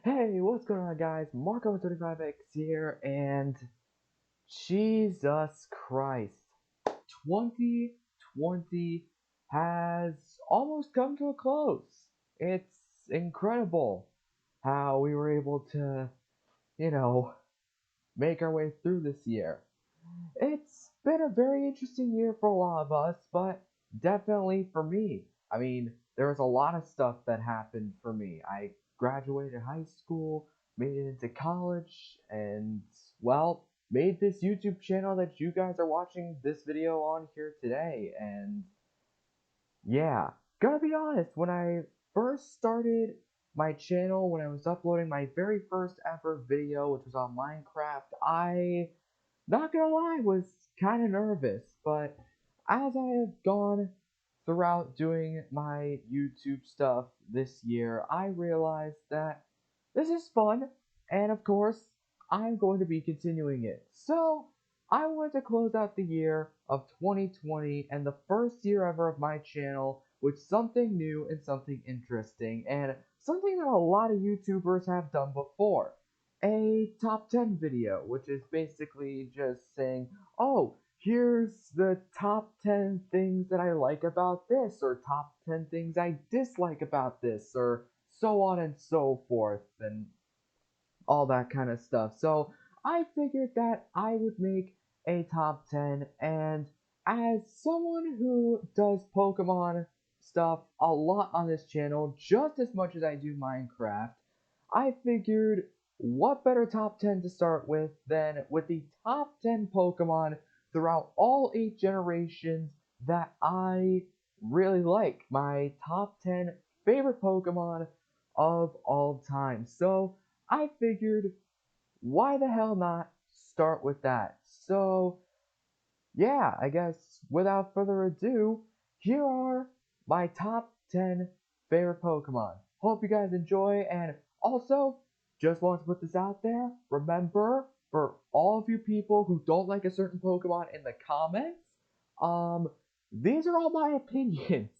Hey, what's going on, guys? Marco35X here, and Jesus Christ, 2020 has almost come to a close. It's incredible how we were able to, you know, make our way through this year. It's been a very interesting year for a lot of us, but definitely for me. I mean, there was a lot of stuff that happened for me. I graduated high school, made it into college, and, well, made this YouTube channel that you guys are watching this video on here today. And yeah, gotta be honest, when I first started my channel, when I was uploading my very first ever video, which was on Minecraft, not gonna lie, was kind of nervous, but as I have gone throughout doing my YouTube stuff this year, I realized that this is fun, and of course, I'm going to be continuing it. So, I wanted to close out the year of 2020 and the first year ever of my channel with something new and something interesting, and something that a lot of YouTubers have done before. A top 10 video, which is basically just saying, oh, here's the top 10 things that I like about this, or top 10 things I dislike about this, or so on and so forth, and all that kind of stuff. So I figured that I would make a top 10, and as someone who does Pokemon stuff a lot on this channel, just as much as I do Minecraft, I figured what better top 10 to start with than with the top 10 Pokemon throughout all 8 generations that I really like. My top 10 favorite Pokemon of all time. So I figured, why the hell not start with that? So, yeah, I guess without further ado, here are my top 10 favorite Pokemon. Hope you guys enjoy, and also, just want to put this out there, remember, for all of you people who don't like a certain Pokemon in the comments, um, these are all my opinions.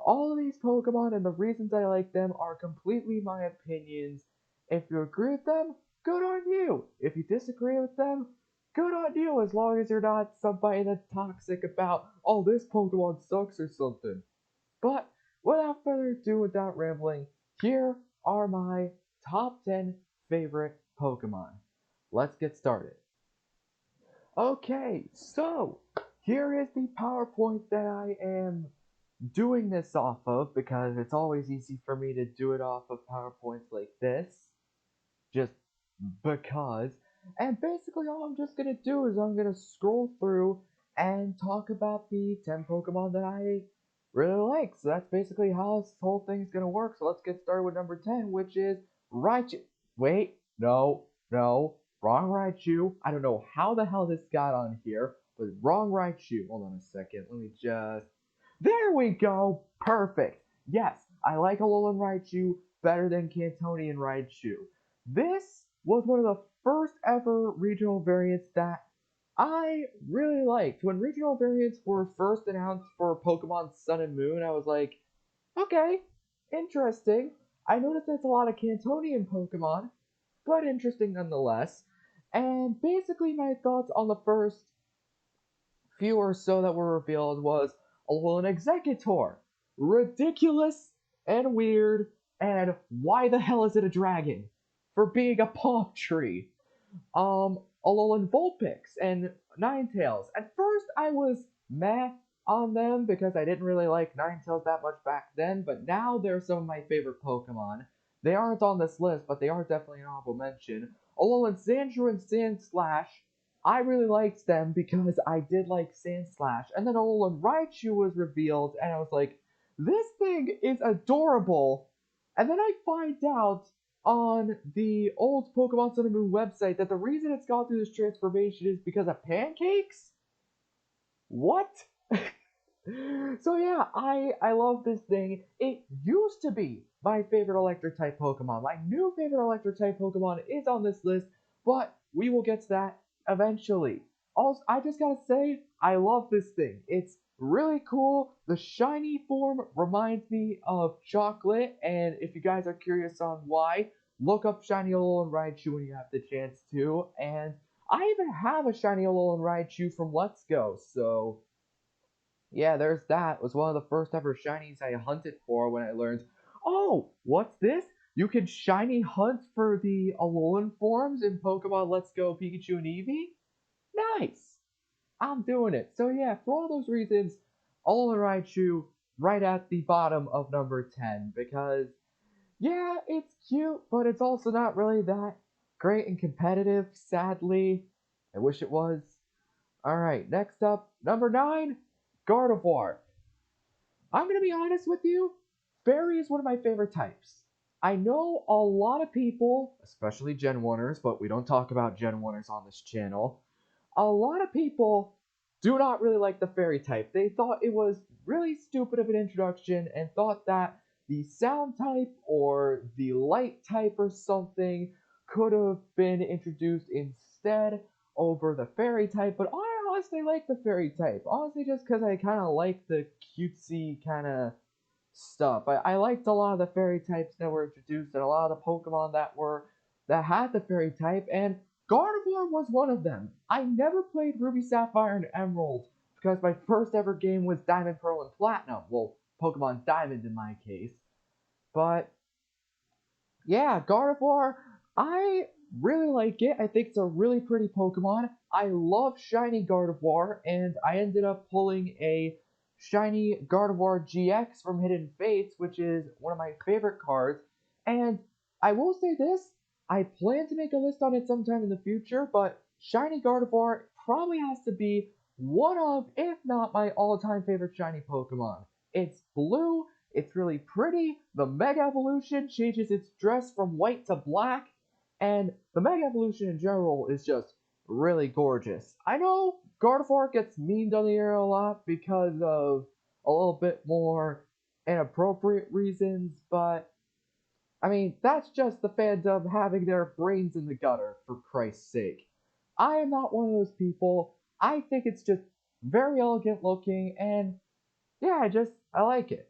All of these Pokemon and the reasons I like them are completely my opinions. If you agree with them, good on you. If you disagree with them, good on you, as long as you're not somebody that's toxic about, oh, this Pokemon sucks or something. But without further ado, without rambling, here are my top 10 favorite Pokemon. Let's get started. Okay, so here is the PowerPoint that I am doing this off of, because it's always easy for me to do it off of PowerPoints like this, just because. And basically all I'm just gonna do is I'm gonna scroll through and talk about the 10 Pokemon that I really like. So that's basically how this whole thing's gonna work. So let's get started with number 10, which is Raichu. Wait, no, wrong Raichu. I don't know how the hell this got on here, but wrong Raichu. Hold on a second, let me just... There we go! Perfect! Yes, I like Alolan Raichu better than Cantonian Raichu. This was one of the first ever regional variants that I really liked. When regional variants were first announced for Pokemon Sun and Moon, I was like, okay, interesting. I noticed it's a lot of Cantonian Pokemon, but interesting nonetheless. And basically, my thoughts on the first few or so that were revealed was Alolan Exeggutor. Ridiculous and weird, and why the hell is it a dragon? For being a palm tree. Alolan Vulpix and Ninetales. At first, I was meh on them because I didn't really like Ninetales that much back then, but now they're some of my favorite Pokemon. They aren't on this list, but they are definitely an honorable mention. Alolan Sandshrew and Sandslash, I really liked them because I did like Sandslash. And then Alolan Raichu was revealed, and I was like, this thing is adorable. And then I find out on the old Pokemon Sun and Moon website that the reason it's gone through this transformation is because of pancakes? What? So yeah, I love this thing. It used to be my favorite electric type Pokemon. My new favorite electric type Pokemon is on this list, but we will get to that eventually. Also, I just gotta say, I love this thing. It's really cool. The shiny form reminds me of chocolate, and if you guys are curious on why, look up Shiny Alolan Raichu when you have the chance to, and I even have a Shiny Alolan Raichu from Let's Go, so yeah, there's that. It was one of the first ever shinies I hunted for when I learned, oh, what's this? You can shiny hunt for the Alolan forms in Pokemon Let's Go Pikachu and Eevee? Nice! I'm doing it. So yeah, for all those reasons, Alolan Raichu right at the bottom of number 10 because yeah, it's cute, but it's also not really that great and competitive, sadly. I wish it was. Alright, next up, number 9, Gardevoir. I'm gonna be honest with you, Fairy is one of my favorite types. I know a lot of people, especially Gen 1ers, but we don't talk about Gen 1ers on this channel. A lot of people do not really like the Fairy type. They thought it was really stupid of an introduction and thought that the Sound type or the Light type or something could have been introduced instead over the Fairy type, but I honestly like the Fairy type. Honestly, just because I kind of like the cutesy kind of stuff. I liked a lot of the Fairy types that were introduced and a lot of the Pokemon that had the Fairy type, and Gardevoir was one of them. I never played Ruby, Sapphire, and Emerald because my first ever game was Diamond, Pearl, and Platinum. Well, Pokemon Diamond in my case. But yeah, Gardevoir, I really like it. I think it's a really pretty Pokemon. I love Shiny Gardevoir, and I ended up pulling a Shiny Gardevoir GX from Hidden Fates, which is one of my favorite cards. And I will say this, I plan to make a list on it sometime in the future, but Shiny Gardevoir probably has to be one of, if not my all-time favorite Shiny Pokemon. It's blue, it's really pretty. The Mega Evolution changes its dress from white to black, and the Mega Evolution in general is just really gorgeous. I know Gardevoir gets memed on the air a lot because of a little bit more inappropriate reasons, but I mean, that's just the fandom having their brains in the gutter, for Christ's sake. I am not one of those people. I think it's just very elegant looking, and yeah, I like it.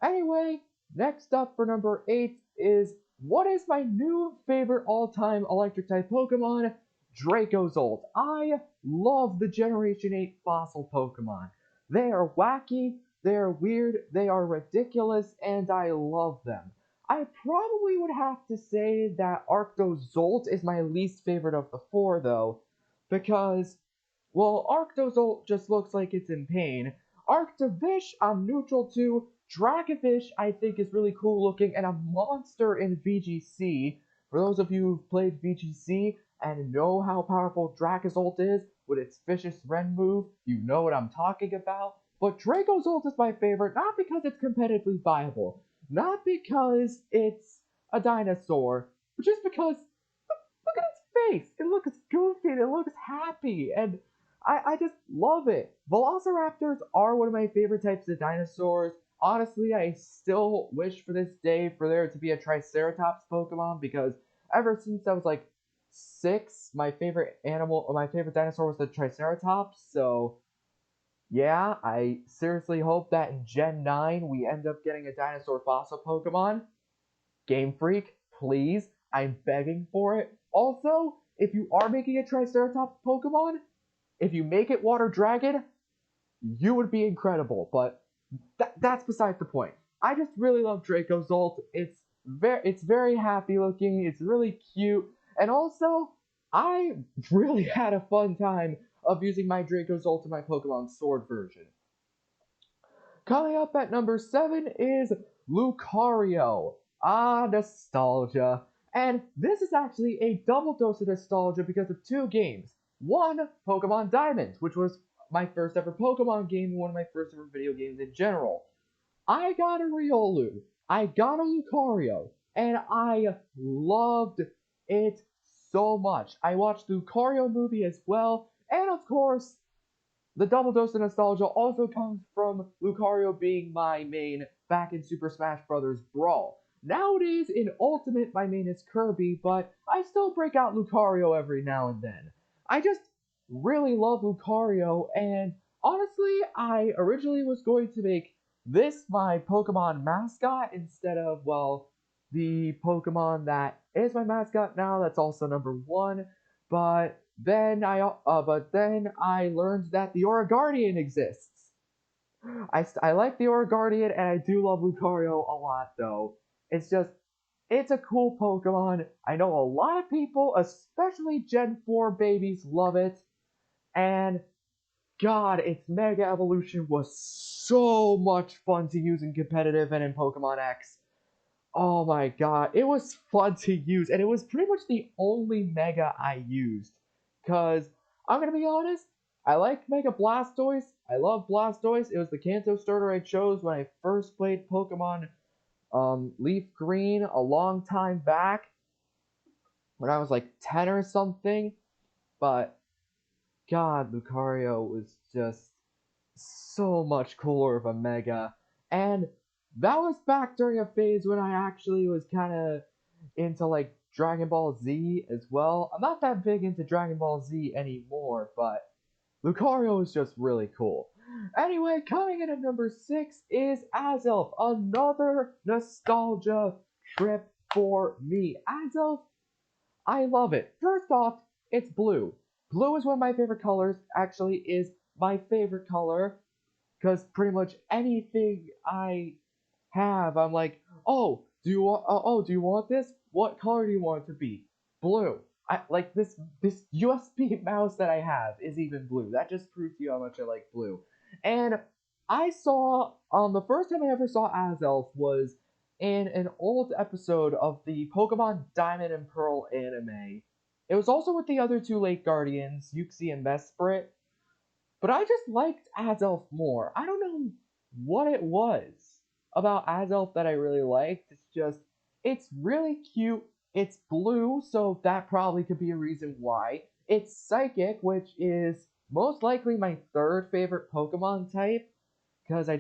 Anyway, next up for number 8 is what is my new favorite all-time electric type Pokemon? Dracozolt. I love the Generation 8 fossil Pokemon. They are wacky, they are weird, they are ridiculous, and I love them. I probably would have to say that Arctozolt is my least favorite of the four, though, because, well, Arctozolt just looks like it's in pain. Arctovish, I'm neutral to. Dracovish, I think, is really cool looking and a monster in VGC. For those of you who've played VGC and know how powerful Dracozolt is with its Vicious Ren move, you know what I'm talking about. But Dracozolt is my favorite, not because it's competitively viable, not because it's a dinosaur, but just because look at its face. It looks goofy and it looks happy, and I just love it. Velociraptors are one of my favorite types of dinosaurs. Honestly, I still wish for this day for there to be a Triceratops Pokemon because ever since I was like 6, my favorite animal, or my favorite dinosaur was the Triceratops. So yeah, I seriously hope that in Gen 9 we end up getting a dinosaur fossil Pokemon. Game Freak, please, I'm begging for it. Also, if you are making a Triceratops Pokemon, if you make it Water Dragon, you would be incredible, but that's besides the point. I just really love Dracozolt. It's very happy looking, it's really cute, and also, I really had a fun time of using my Dracozolt in my Pokemon Sword version. Coming up at number 7 is Lucario. Ah, nostalgia. And this is actually a double dose of nostalgia because of two games. One, Pokemon Diamond, which was my first ever Pokemon game and one of my first ever video games in general. I got a Riolu, I got a Lucario, and I loved it so much. I watched the Lucario movie as well, and of course, the double dose of nostalgia also comes from Lucario being my main back in Super Smash Bros. Brawl. Nowadays, in Ultimate, my main is Kirby, but I still break out Lucario every now and then. I just really love Lucario, and honestly, I originally was going to make this my Pokemon mascot instead of, well, the Pokemon that is my mascot now. That's also number one. But then I learned that the Aura Guardian exists. I like the Aura Guardian, and I do love Lucario a lot, though. It's just, it's a cool Pokemon. I know a lot of people, especially Gen 4 babies, love it. And God, its Mega Evolution was so much fun to use in competitive and in Pokemon X. Oh my god, it was fun to use, and it was pretty much the only Mega I used. Because, I'm gonna be honest, I like Mega Blastoise. I love Blastoise. It was the Kanto starter I chose when I first played Pokemon Leaf Green a long time back, when I was like 10 or something. But, God, Lucario was just so much cooler of a Mega. And that was back during a phase when I actually was kind of into like Dragon Ball Z as well. I'm not that big into Dragon Ball Z anymore, but Lucario is just really cool. Anyway, coming in at number 6 is Azelf, another nostalgia trip for me. Azelf, I love it. First off, it's blue. Blue is one of my favorite colors, actually is my favorite color, because pretty much anything I have, I'm like, do you want this? What color do you want it to be? Blue. I like this USB mouse that I have is even blue. That just proves to you how much I like blue. And I saw the first time I ever saw Azelf was in an old episode of the Pokemon Diamond and Pearl anime. It was also with the other two Lake Guardians, Uxie and Mesprit, but I just liked Azelf more. I don't know what it was about Azelf that I really liked. It's really cute. It's blue, so that probably could be a reason why. It's Psychic, which is most likely my third favorite Pokemon type, because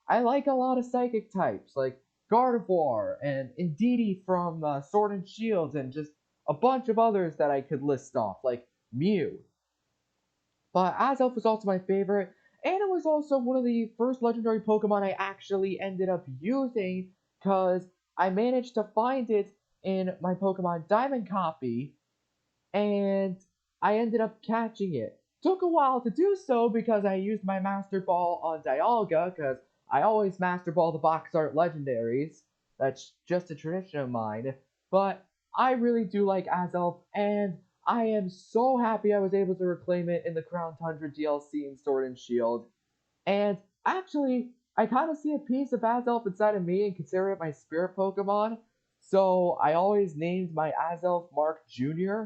I like a lot of Psychic types, like Gardevoir and Indeedee from Sword and Shield, and just a bunch of others that I could list off, like Mew. But Azelf was also my favorite, and it was also one of the first legendary Pokemon I actually ended up using, because I managed to find it in my Pokemon Diamond copy, and I ended up catching it. Took a while to do so because I used my Master Ball on Dialga, because I always Master Ball the box art legendaries. That's just a tradition of mine. But I really do like Azelf, and I am so happy I was able to reclaim it in the Crown Tundra DLC in Sword and Shield. And actually, I kind of see a piece of Azelf inside of me and consider it my spirit Pokemon. So I always named my Azelf Mark Jr.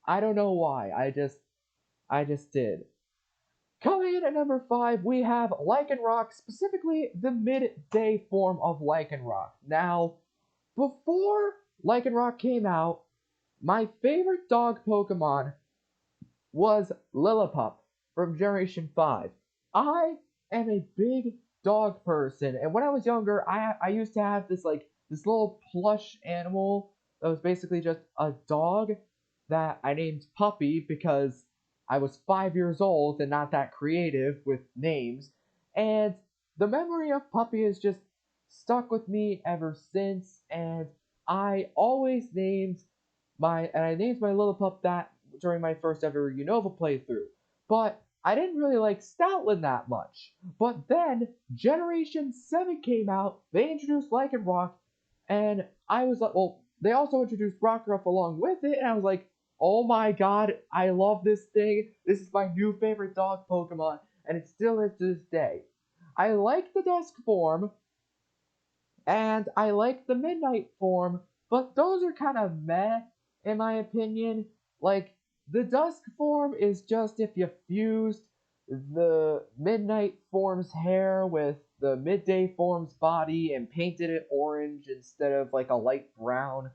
I don't know why. I just did. Coming in at number 5, we have Lycanroc, specifically the midday form of Lycanroc. Now, before Lycanroc came out, my favorite dog Pokemon was Lillipup from Generation 5. I am a big dog person, and when I was younger, I used to have this little plush animal that was basically just a dog that I named Puppy because I was 5 years old and not that creative with names. And the memory of Puppy has just stuck with me ever since, and I named my Lillipup that during my first ever Unova playthrough. But I didn't really like Stoutland that much. But then Generation 7 came out, they introduced Lycanroc, and I was like, well, they also introduced Rockruff along with it, and I was like, oh my god, I love this thing. This is my new favorite dog Pokemon, and it still is to this day. I like the Dusk form, and I like the Midnight form, but those are kind of meh, in my opinion. Like, the Dusk form is just if you fused the Midnight form's hair with the Midday form's body and painted it orange instead of like a light brown.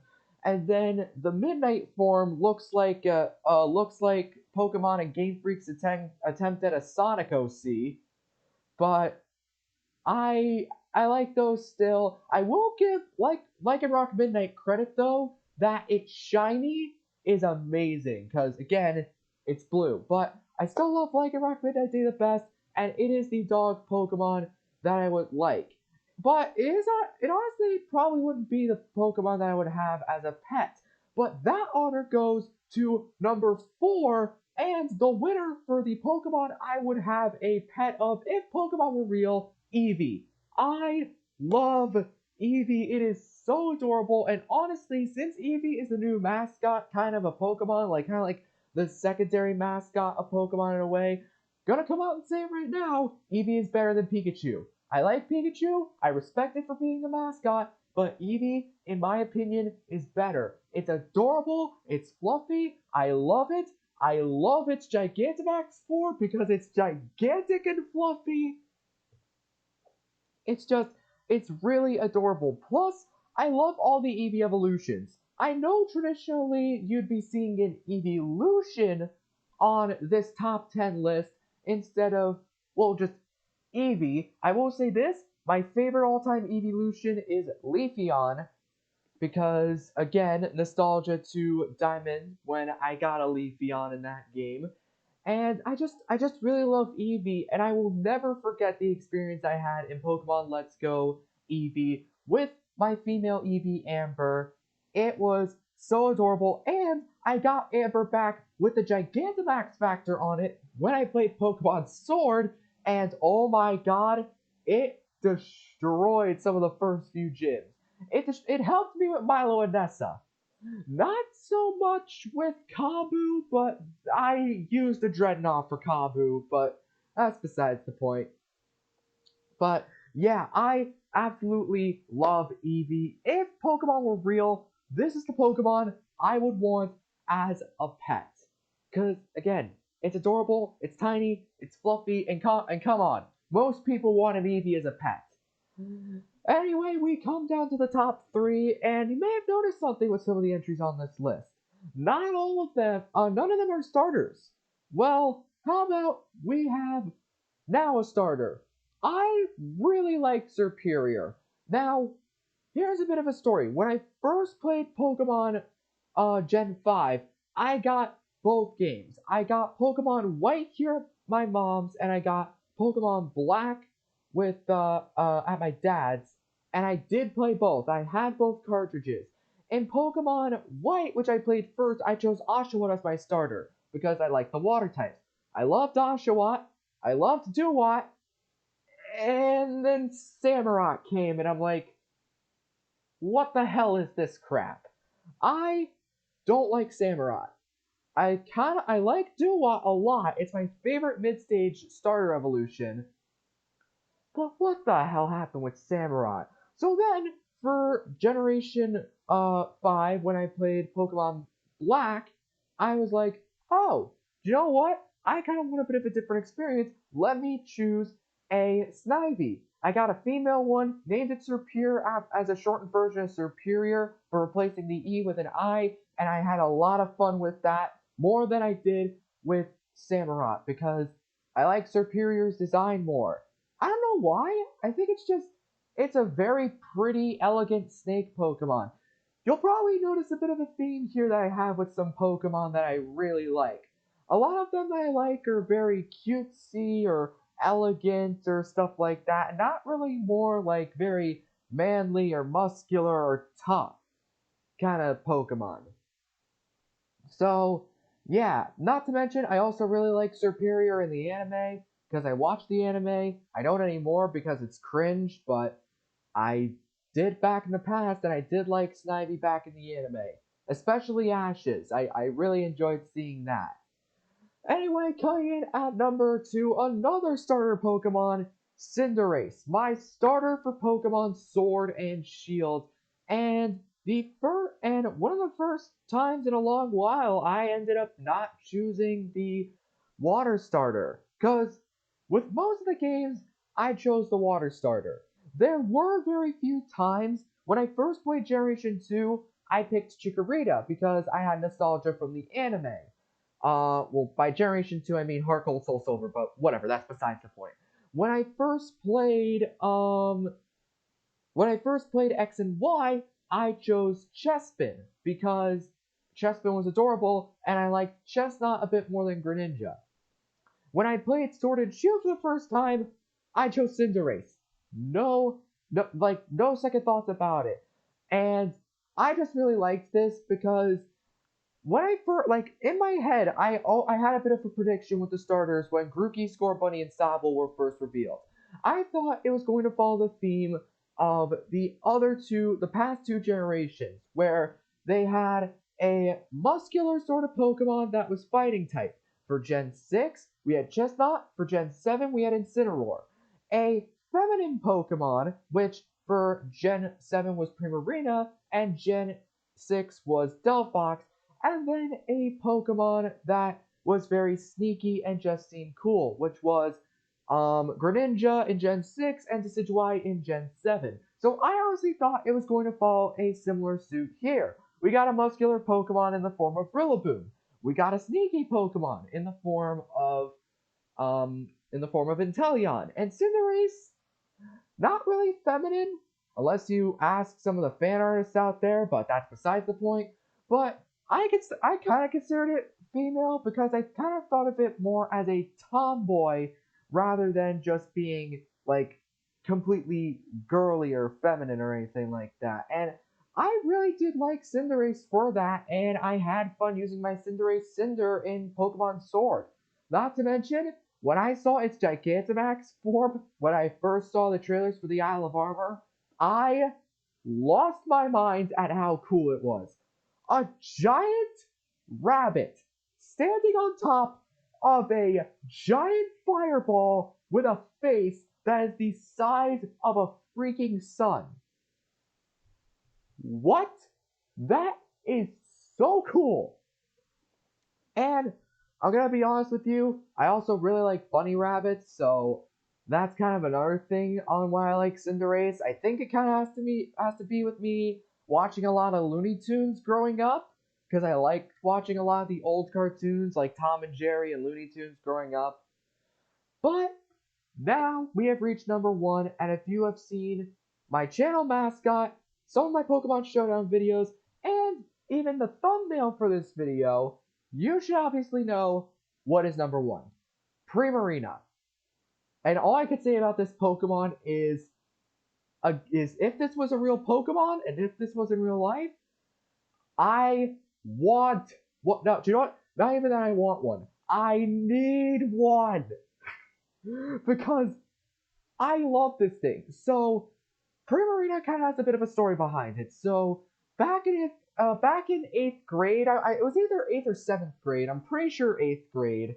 And then the Midnight form looks like Pokemon and Game Freak's attempt at a Sonic OC, but I like those still. I will give Lycanroc Midnight credit though that it's shiny is amazing because again it's blue. But I still love Lycanroc Midnight Day the best, and it is the dog Pokemon that I would like. But it honestly probably wouldn't be the Pokemon that I would have as a pet. But that honor goes to number 4, and the winner for the Pokemon I would have a pet of if Pokemon were real, Eevee. I love Eevee. It is so adorable, and honestly, since Eevee is the new mascot kind of a Pokemon, like kind of like the secondary mascot of Pokemon in a way, gonna come out and say it right now, Eevee is better than Pikachu. I like Pikachu, I respect it for being the mascot, but Eevee, in my opinion, is better. It's adorable, it's fluffy, I love it. I love its Gigantamax form because it's gigantic and fluffy. It's just, it's really adorable. Plus, I love all the Eevee evolutions. I know traditionally you'd be seeing an evolution on this top 10 list instead of, well, just Eevee. I will say this, my favorite all-time evolution is Leafeon, because again, nostalgia to Diamond when I got a Leafeon in that game. And I just really love Eevee, and I will never forget the experience I had in Pokemon Let's Go Eevee with my female Eevee Amber. It was so adorable, and I got Amber back with the Gigantamax factor on it when I played Pokemon Sword, and oh my god, it destroyed some of the first few gyms. It helped me with Milo and Nessa. Not so much with Kabu, but I used a Dreadnought for Kabu, but that's besides the point. But yeah, I absolutely love Eevee. If Pokemon were real, this is the Pokemon I would want as a pet. Because, again, it's adorable, it's tiny, it's fluffy, and come on, most people want an Eevee as a pet. Anyway, we come down to the top 3, and you may have noticed something with some of the entries on this list. Not all of them, none of them are starters. Well, how about we have now a starter? I really like Serperior. Now, here's a bit of a story. When I first played Pokemon Gen 5, I got both games. I got Pokemon White here at my mom's, and I got Pokemon Black with at my dad's, and I did play both. I had both cartridges. In Pokemon White, which I played first, I chose Oshawott as my starter because I like the water types. I loved Oshawott, I loved Dewott, and then Samurott came, and I'm like, what the hell is this crap? I don't like Samurott. I like Dewott a lot. It's my favorite mid-stage starter evolution. But what the hell happened with Samurott? So then, for Generation 5, when I played Pokemon Black, I was like, oh, you know what? I kind of want a bit of a different experience. Let me choose a Snivy. I got a female one, named it Serperior as a shortened version of Superior for replacing the E with an I, and I had a lot of fun with that, more than I did with Samurott, because I like Serperior's design more. I don't know why. I think it's a very pretty, elegant snake Pokemon. You'll probably notice a bit of a theme here that I have with some Pokemon that I really like. A lot of them that I like are very cutesy or elegant or stuff like that, and not really more like very manly or muscular or tough kind of Pokemon. So, yeah, not to mention, I also really like Serperior in the anime because I watched the anime. I don't anymore because it's cringe, but I did back in the past, and I did like Snivy back in the anime, especially Ashes. I really enjoyed seeing that. Anyway, coming in at number 2, another starter Pokemon, Cinderace, my starter for Pokemon Sword and Shield, and one of the first times in a long while I ended up not choosing the water starter, cause with most of the games I chose the water starter. There were very few times when I first played Generation 2 I picked Chikorita because I had nostalgia from the anime. Well, by Generation 2, I mean Heart Gold Soul Silver, but whatever, that's besides the point. When I first played, when I first played X and Y, I chose Chespin because Chespin was adorable, and I liked Chestnut a bit more than Greninja. When I played Sword and Shield for the first time, I chose Cinderace. No No, like no second thoughts about it. And I just really liked this because when I first, like in my head, I had a bit of a prediction with the starters when Grookey, Scorbunny, and Sobble were first revealed. I thought it was going to follow the theme of the past two generations, where they had a muscular sort of Pokemon that was fighting type. For Gen 6, we had Chestnut. For Gen 7, we had Incineroar. A feminine Pokemon, which for Gen 7 was Primarina, and Gen 6 was Delphox, and then a Pokemon that was very sneaky and just seemed cool, which was Greninja in Gen 6 and Decidueye in Gen 7. So I honestly thought it was going to follow a similar suit here. We got a muscular Pokemon in the form of Rillaboom. We got a sneaky Pokemon in the form of Inteleon. And Cinderace, not really feminine, unless you ask some of the fan artists out there, but that's besides the point. But I kind of considered it female because I kind of thought of it more as a tomboy rather than just being like completely girly or feminine or anything like that. And I really did like Cinderace for that, and I had fun using my Cinderace Cinder in Pokemon Sword. Not to mention, when I saw its Gigantamax form, when I first saw the trailers for the Isle of Armor, I lost my mind at how cool it was. A giant rabbit standing on top of a giant fireball with a face that is the size of a freaking sun. What? That is so cool. And I'm gonna be honest with you, I also really like bunny rabbits, so that's kind of another thing on why I like Cinderace. I think it kind of has to be with me watching a lot of Looney Tunes growing up, because I liked watching a lot of the old cartoons like Tom and Jerry and Looney Tunes growing up. But now we have reached number one, and if you have seen my channel mascot, some of my Pokemon Showdown videos, and even the thumbnail for this video, you should obviously know what is number one. Primarina. And all I can say about this Pokemon is if this was a real Pokemon, and if this was in real life, I want what no, do you know what? Not even that I want one. I need one. Because I love this thing. So Primarina kind of has a bit of a story behind it. So back in eighth grade, it was either eighth or seventh grade. I'm pretty sure eighth grade,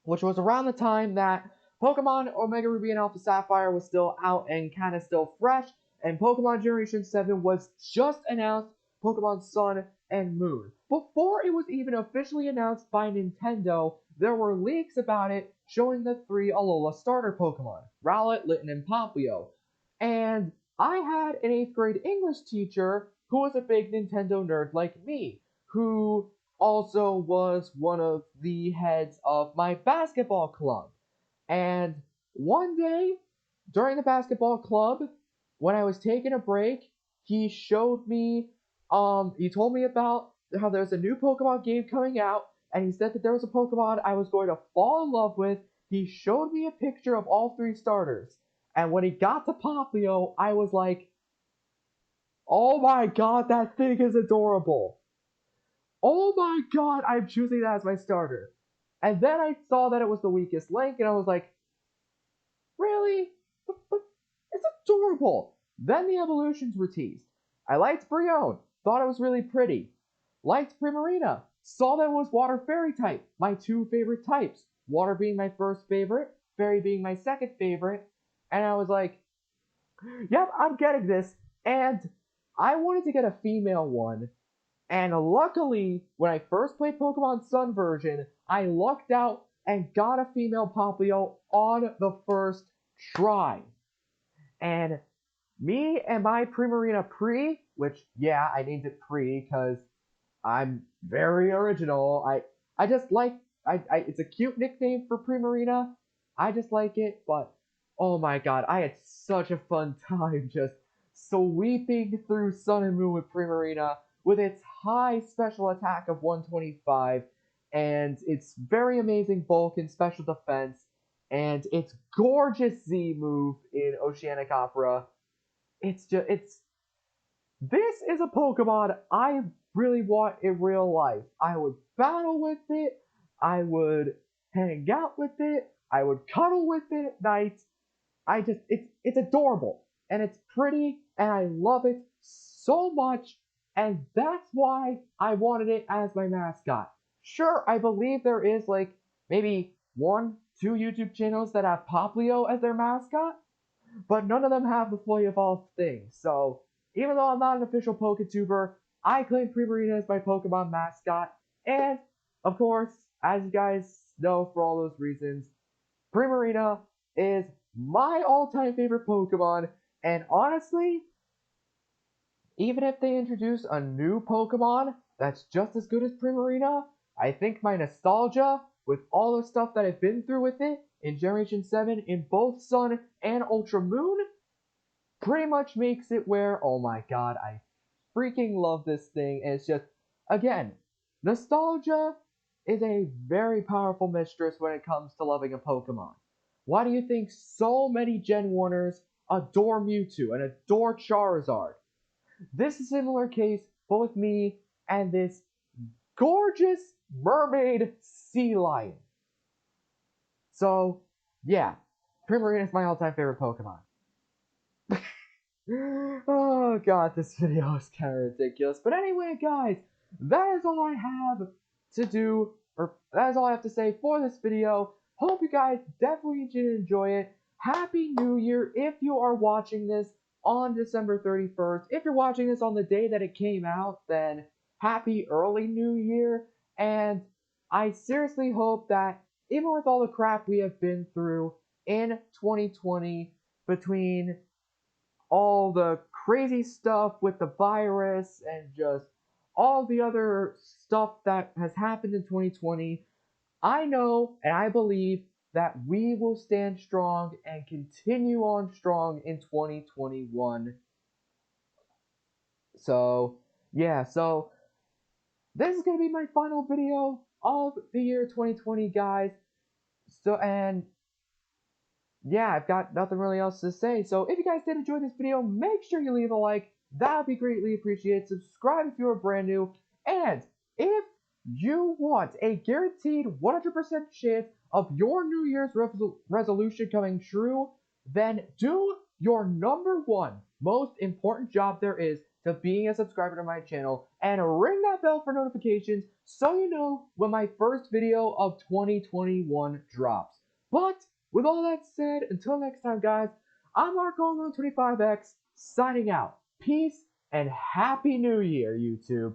which was around the time that Pokemon Omega Ruby and Alpha Sapphire was still out and kind of still fresh, and Pokemon Generation 7 was just announced Pokemon Sun and Moon. Before it was even officially announced by Nintendo, there were leaks about it showing the three Alola starter Pokemon, Rowlet, Litten, and Popplio. And I had an 8th grade English teacher who was a big Nintendo nerd like me, who also was one of the heads of my basketball club. And one day, during the basketball club, when I was taking a break, he showed me, he told me about how there's a new Pokemon game coming out, and he said that there was a Pokemon I was going to fall in love with. He showed me a picture of all three starters. And when he got to Popplio, I was like, oh my god, that thing is adorable. Oh my god, I'm choosing that as my starter. And then I saw that it was the weakest link, and I was like, really? But it's adorable. Then the evolutions were teased. I liked Brion, thought it was really pretty. Liked Primarina, saw that it was Water Fairy type, my two favorite types. Water being my first favorite, Fairy being my second favorite. And I was like, yep, I'm getting this. And I wanted to get a female one. And luckily, when I first played Pokemon Sun version, I lucked out and got a female Popplio on the first try. And me and my Primarina Pre, which, yeah, I named it Pre because I'm very original. I just like, it's a cute nickname for Primarina. I just like it, but oh my god, I had such a fun time just sweeping through Sun and Moon with Primarina with its high special attack of 125 and its very amazing bulk and special defense. and its gorgeous Z move in Oceanic Opera. This is a Pokemon I really want in real life. I would battle with it, I would hang out with it, I would cuddle with it at night. It's adorable and it's pretty and I love it so much, and that's why I wanted it as my mascot. Sure, I believe there is like maybe one, two YouTube channels that have Poplio as their mascot, but none of them have the fully evolved thing. So even though I'm not an official PokeTuber, I claim Primarina as my Pokemon mascot, and of course, as you guys know for all those reasons, Primarina is my all-time favorite Pokemon, and honestly, even if they introduce a new Pokemon that's just as good as Primarina, I think my nostalgia, with all the stuff that I've been through with it in Generation 7 in both Sun and Ultra Moon, pretty much makes it where, oh my god, I freaking love this thing. And it's just, again, nostalgia is a very powerful mistress when it comes to loving a Pokemon. Why do you think so many Gen 1ers adore Mewtwo and adore Charizard? This is a similar case, but with me and this gorgeous mermaid sea lion. So, yeah, Primarina is my all-time favorite Pokemon. Oh god, this video is kind of ridiculous. But anyway, guys, that is all I have to do, or that is all I have to say for this video. Hope you guys definitely did enjoy it. Happy New Year if you are watching this on December 31st. If you're watching this on the day that it came out, then happy early New Year. And I seriously hope that even with all the crap we have been through in 2020, between all the crazy stuff with the virus and just all the other stuff that has happened in 2020, I know and I believe that we will stand strong and continue on strong in 2021. So, yeah, so this is going to be my final video of the year 2020, guys. So, and yeah, I've got nothing really else to say. So if you guys did enjoy this video, make sure you leave a like. That would be greatly appreciated. Subscribe if you are brand new. And if you want a guaranteed 100% chance of your New Year's resolution coming true, then do your #1 most important job there is to being a subscriber to my channel, and ring that bell for notifications so you know when my first video of 2021 drops. But with all that said, until next time, guys, I'm Marco25X signing out. Peace and Happy New Year, YouTube.